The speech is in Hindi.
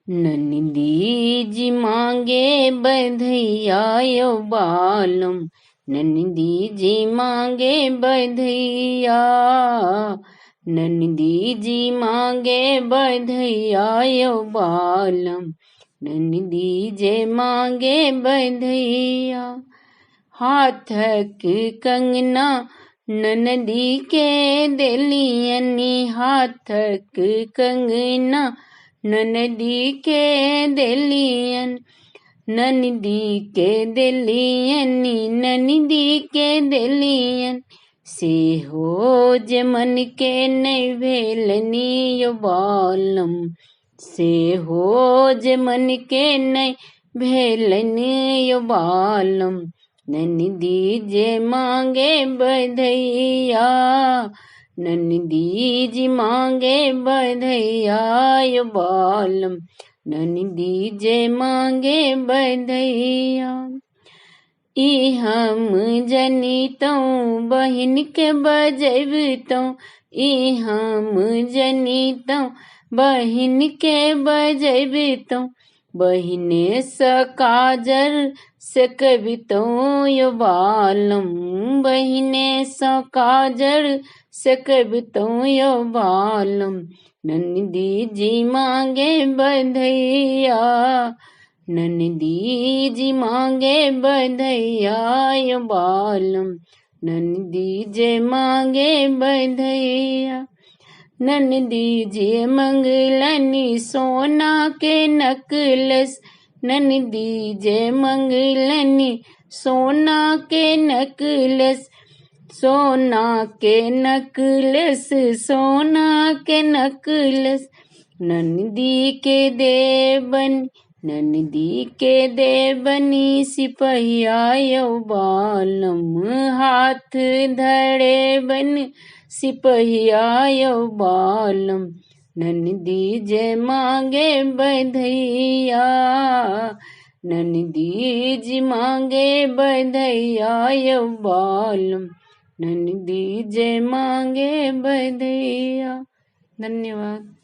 नंदी जी मांगे बधैया यो बालम, नंदी जी मांगे बधैया, नंदी जी मांगे बधैया यो बालम, नंदी जे मांगे बधैया। हाथक कंगना ननदी के दिलियनी, हाथक कंगना ननदी के दिलियन, ननदी के दिलियनी, ननदी के दिलियन, से हो जे मन के नहीं भेलनी यो बालम, से हो जे मन के नहीं भेलनी यो बालम, ननदी जे मांगे बधैया, ननदी जी मांगे बधैया यो बालम, ननदी जे मांगे बधैया। ई हम जनितों बहिन के बजैबतों, ई हम जनितों बहिन के बजैबतों, बहिने स काजर से कवितों यो बालम, बहिने स काजर से कवितों यो बालम, ननदी जी मांगे बधैया, ननदी जी मांगे बधैया यो बालम, ननदी जे मांगे बधैया। ननदी जी मंगलनी सोना के नकलस, ननदी जे मंगलनी सोना के नकलस, सोना के नकलस, सोना के नकलस, ननदी के देबन, ननदी के देबनी सिपहिया यो बालम, हाथ धरे बन सिपहिया यो बालम, ननदी जे मांगे बधैया, ननदी जी मांगे बधैया यो बालम, ननदी जे मांगे बधैया। धन्यवाद।